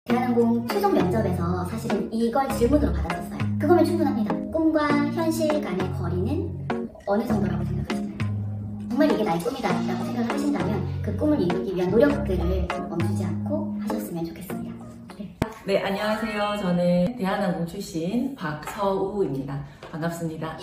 대한항공 최종 면접에서 사실은 이걸 질문으로 받았었어요. 그거면 충분합니다. 꿈과 현실 간의 거리는 어느 정도라고 생각하시나요? 정말 이게 나의 꿈이다 라고 생각을 하신다면 그 꿈을 이루기 위한 노력들을 멈추지 않고 하셨으면 좋겠습니다. 네, 안녕하세요. 저는 대한항공 출신 박서우입니다. 반갑습니다.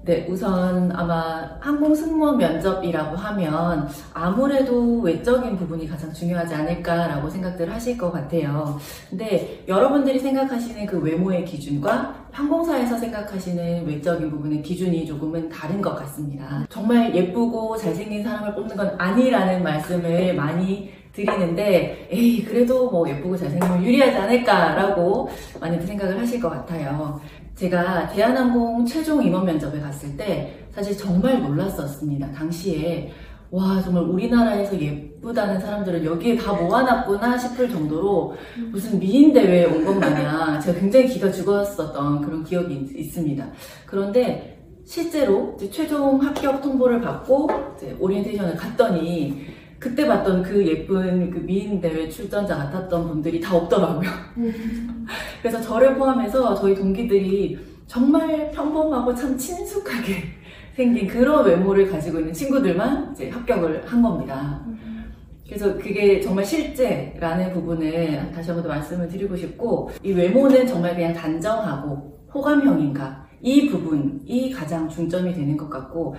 네, 우선 아마 항공 승무원 면접이라고 하면 아무래도 외적인 부분이 가장 중요하지 않을까라고 생각들 하실 것 같아요. 근데 여러분들이 생각하시는 그 외모의 기준과 항공사에서 생각하시는 외적인 부분의 기준이 조금은 다른 것 같습니다. 정말 예쁘고 잘생긴 사람을 뽑는 건 아니라는 말씀을 많이 드리는데, 에이, 그래도 뭐 예쁘고 잘생기면 유리하지 않을까라고 많이들 생각을 하실 것 같아요. 제가 대한항공 최종 임원 면접에 갔을 때 사실 정말 놀랐었습니다. 당시에 와, 정말 우리나라에서 예쁘다는 사람들을 여기에 다 모아놨구나 싶을 정도로 무슨 미인 대회에 온 것 마냥 제가 굉장히 기가 죽었었던 그런 기억이 있습니다. 그런데 실제로 이제 최종 합격 통보를 받고 이제 오리엔테이션을 갔더니 그때 봤던 그 예쁜 그 미인 대회 출전자 같았던 분들이 다 없더라고요. 그래서 저를 포함해서 저희 동기들이 정말 평범하고 참 친숙하게 생긴 그런 외모를 가지고 있는 친구들만 이제 합격을 한 겁니다. 그래서 그게 정말 실제라는 부분을 다시 한 번 더 말씀을 드리고 싶고, 이 외모는 정말 그냥 단정하고 호감형인가, 이 부분이 가장 중점이 되는 것 같고,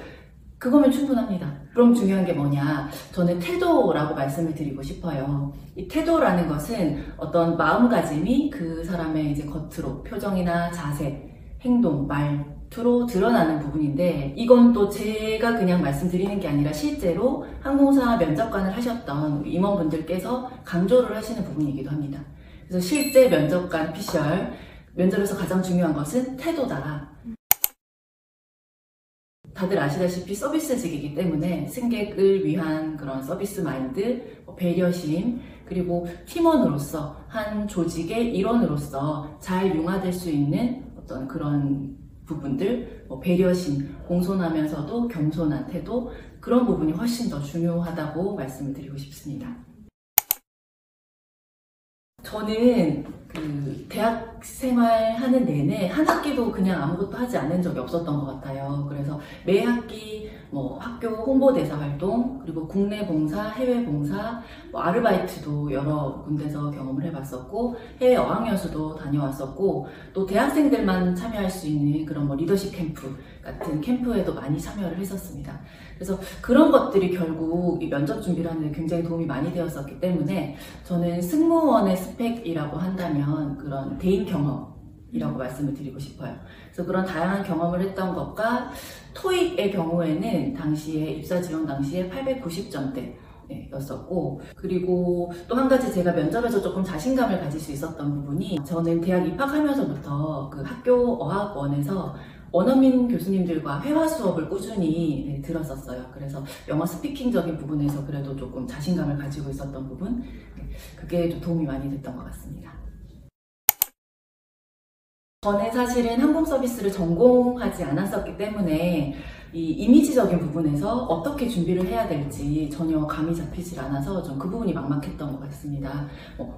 그거면 충분합니다. 그럼 중요한 게 뭐냐? 저는 태도라고 말씀을 드리고 싶어요. 이 태도라는 것은 어떤 마음가짐이 그 사람의 이제 겉으로 표정이나 자세, 행동, 말투로 드러나는 부분인데, 이건 또 제가 그냥 말씀드리는 게 아니라 실제로 항공사 면접관을 하셨던 임원분들께서 강조를 하시는 부분이기도 합니다. 그래서 실제 면접관 피셜, 면접에서 가장 중요한 것은 태도다. 다들 아시다시피 서비스직이기 때문에 승객을 위한 그런 서비스 마인드, 배려심, 그리고 팀원으로서 한 조직의 일원으로서 잘 융화될 수 있는 어떤 그런 부분들, 배려심, 공손하면서도 겸손한 태도, 그런 부분이 훨씬 더 중요하다고 말씀을 드리고 싶습니다. 저는 그 대학 생활하는 내내 한 학기도 그냥 아무것도 하지 않은 적이 없었던 것 같아요. 그래서 매 학기 뭐 학교 홍보대사 활동, 그리고 국내 봉사, 해외 봉사, 아르바이트도 여러 군데서 경험을 해봤었고, 해외 어학연수도 다녀왔었고, 또 대학생들만 참여할 수 있는 그런 리더십 캠프 같은 캠프에도 많이 참여를 했었습니다. 그래서 그런 것들이 결국 이 면접 준비를 하는 데 굉장히 도움이 많이 되었었기 때문에 저는 승무원의 스펙이라고 한다면 그런 대인 경험이라고 말씀을 드리고 싶어요. 그래서 그런 다양한 경험을 했던 것과 토익의 경우에는 당시에 입사 지원 당시에 890점대 였었고, 그리고 또 한 가지 제가 면접에서 조금 자신감을 가질 수 있었던 부분이, 저는 대학 입학하면서부터 그 학교 어학원에서 원어민 교수님들과 회화 수업을 꾸준히 들었었어요. 그래서 영어 스피킹적인 부분에서 그래도 조금 자신감을 가지고 있었던 부분, 그게 좀 도움이 많이 됐던 것 같습니다. 저는 사실은 항공 서비스를 전공하지 않았었기 때문에 이 이미지적인 부분에서 어떻게 준비를 해야 될지 전혀 감이 잡히질 않아서 좀 그 부분이 막막했던 것 같습니다.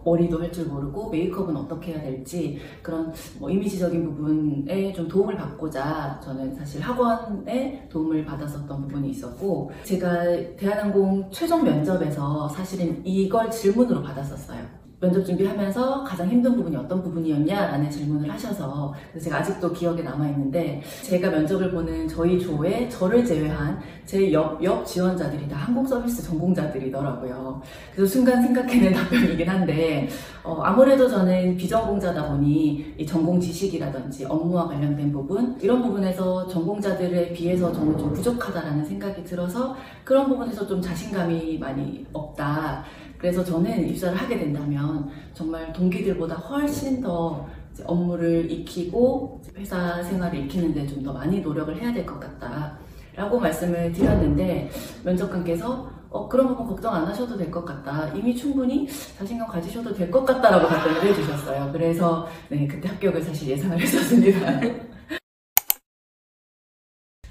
머리도 할 줄 모르고 메이크업은 어떻게 해야 될지, 그런 이미지적인 부분에 좀 도움을 받고자 저는 사실 학원에 도움을 받았었던 부분이 있었고, 제가 대한항공 최종 면접에서 사실은 이걸 질문으로 받았었어요. 면접 준비하면서 가장 힘든 부분이 어떤 부분이었냐라는 질문을 하셔서, 그래서 제가 아직도 기억에 남아있는데, 제가 면접을 보는 저희 조에 저를 제외한 제 옆 지원자들이 다 항공 서비스 전공자들이더라고요. 그래서 순간 생각해낸 답변이긴 한데, 아무래도 저는 비전공자다 보니 이 전공 지식이라든지 업무와 관련된 부분, 이런 부분에서 전공자들에 비해서 저는 좀 부족하다라는 생각이 들어서 그런 부분에서 좀 자신감이 많이 없다. 그래서 저는 입사를 하게 된다면 정말 동기들보다 훨씬 더 업무를 익히고 회사 생활을 익히는데 좀 더 많이 노력을 해야 될 것 같다 라고 말씀을 드렸는데, 면접관께서 그런 부분 걱정 안 하셔도 될 것 같다, 이미 충분히 자신감 가지셔도 될 것 같다 라고 답변을 해주셨어요. 그래서 그때 합격을 사실 예상을 했었습니다.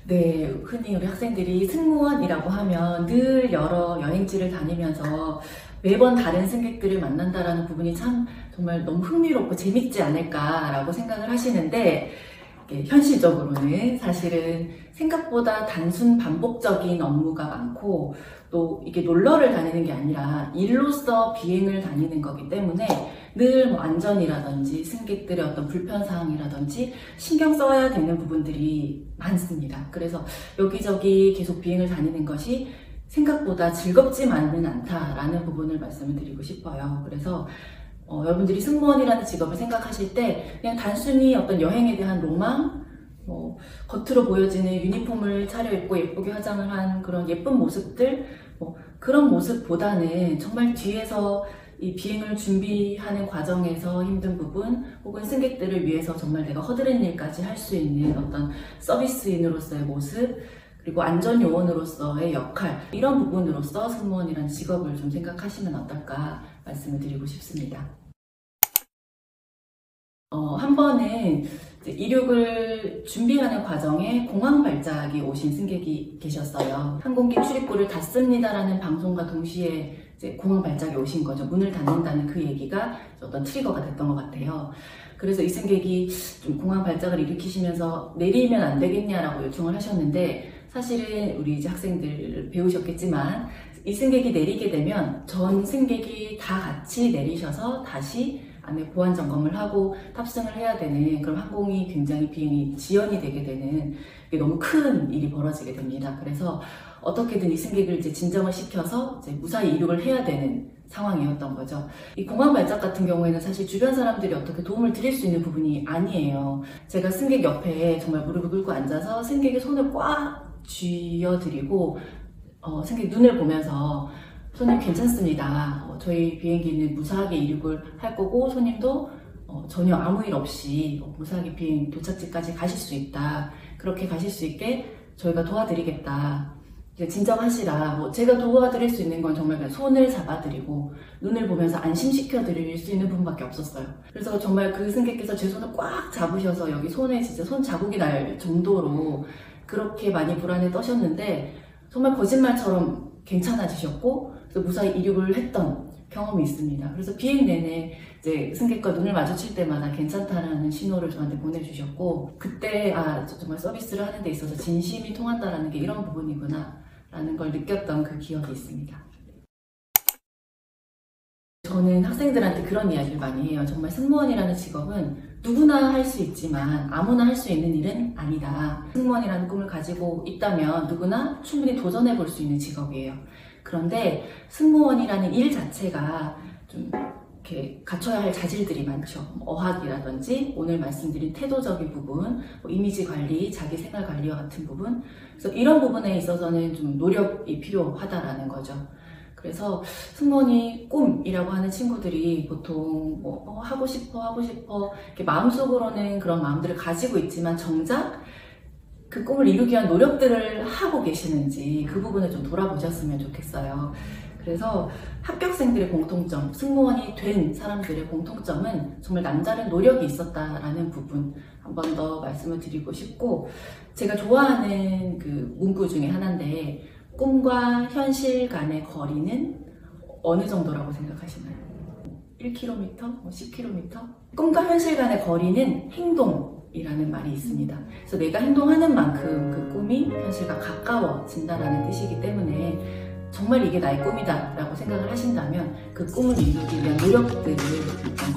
네, 흔히 우리 학생들이 승무원이라고 하면 늘 여러 여행지를 다니면서 매번 다른 승객들을 만난다라는 부분이 참 정말 너무 흥미롭고 재밌지 않을까라고 생각을 하시는데, 현실적으로는 사실은 생각보다 단순 반복적인 업무가 많고, 또 이게 놀러를 다니는 게 아니라 일로서 비행을 다니는 거기 때문에 늘 뭐 안전이라든지 승객들의 어떤 불편사항이라든지 신경 써야 되는 부분들이 많습니다. 그래서 여기저기 계속 비행을 다니는 것이 생각보다 즐겁지만은 않다라는 부분을 말씀을 드리고 싶어요. 그래서 여러분들이 승무원이라는 직업을 생각하실 때 그냥 단순히 어떤 여행에 대한 로망, 겉으로 보여지는 유니폼을 차려입고 예쁘게 화장을 한 그런 예쁜 모습들, 그런 모습보다는 정말 뒤에서 이 비행을 준비하는 과정에서 힘든 부분, 혹은 승객들을 위해서 정말 내가 허드렛 일까지 할 수 있는 어떤 서비스인으로서의 모습, 그리고 안전요원으로서의 역할, 이런 부분으로서 승무원이라는 직업을 좀 생각하시면 어떨까 말씀을 드리고 싶습니다. 한 번은 이륙을 준비하는 과정에 공항 발작이 오신 승객이 계셨어요. 항공기 출입구를 닫습니다라는 방송과 동시에 이제 공항 발작이 오신 거죠. 문을 닫는다는 그 얘기가 어떤 트리거가 됐던 것 같아요. 그래서 이 승객이 좀 공항 발작을 일으키시면서 내리면 안 되겠냐라고 요청을 하셨는데, 사실은 우리 이제 학생들 배우셨겠지만 이 승객이 내리게 되면 전 승객이 다 같이 내리셔서 다시 안에 보안 점검을 하고 탑승을 해야 되는 그런 항공이 굉장히 비행이 지연이 되게 되는, 이게 너무 큰 일이 벌어지게 됩니다. 그래서 어떻게든 이 승객을 이제 진정을 시켜서 이제 무사히 이륙을 해야 되는 상황이었던 거죠. 이 공항 발작 같은 경우에는 사실 주변 사람들이 어떻게 도움을 드릴 수 있는 부분이 아니에요. 제가 승객 옆에 정말 무릎을 꿇고 앉아서 승객의 손을 꽉 쥐어드리고 승객 눈을 보면서 손님 괜찮습니다. 저희 비행기는 무사하게 이륙을 할 거고 손님도 전혀 아무 일 없이 무사하게 비행 도착지까지 가실 수 있다. 그렇게 가실 수 있게 저희가 도와드리겠다. 진정하시라. 제가 도와드릴 수 있는 건 정말 그냥 손을 잡아드리고 눈을 보면서 안심시켜 드릴 수 있는 부분밖에 없었어요. 그래서 정말 그 승객께서 제 손을 꽉 잡으셔서 여기 손에 진짜 손 자국이 날 정도로 그렇게 많이 불안에 떠셨는데 정말 거짓말처럼 괜찮아지셨고 무사히 이륙을 했던 경험이 있습니다. 그래서 비행 내내 이제 승객과 눈을 마주칠 때마다 괜찮다라는 신호를 저한테 보내주셨고, 그때 정말 서비스를 하는 데 있어서 진심이 통한다라는 게 이런 부분이구나 라는 걸 느꼈던 그 기억이 있습니다. 저는 학생들한테 그런 이야기를 많이 해요. 정말 승무원이라는 직업은 누구나 할 수 있지만 아무나 할 수 있는 일은 아니다. 승무원이라는 꿈을 가지고 있다면 누구나 충분히 도전해 볼 수 있는 직업이에요. 그런데 승무원이라는 일 자체가 좀 이렇게 갖춰야 할 자질들이 많죠. 어학이라든지 오늘 말씀드린 태도적인 부분, 이미지 관리, 자기 생활 관리와 같은 부분, 그래서 이런 부분에 있어서는 좀 노력이 필요하다라는 거죠. 그래서 승무원이 꿈이라고 하는 친구들이 보통 하고 싶어 이렇게 마음속으로는 그런 마음들을 가지고 있지만 정작 그 꿈을 이루기 위한 노력들을 하고 계시는지 그 부분을 좀 돌아보셨으면 좋겠어요. 그래서 합격생들의 공통점, 승무원이 된 사람들의 공통점은 정말 남다른 노력이 있었다라는 부분 한 번 더 말씀을 드리고 싶고, 제가 좋아하는 그 문구 중에 하나인데, 꿈과 현실 간의 거리는 어느 정도라고 생각하시나요? 1km? 10km? 꿈과 현실 간의 거리는 행동이라는 말이 있습니다. 그래서 내가 행동하는 만큼 그 꿈이 현실과 가까워진다는 뜻이기 때문에 정말 이게 나의 꿈이다 라고 생각을 하신다면 그 꿈을 이루기 위한 노력들을 일단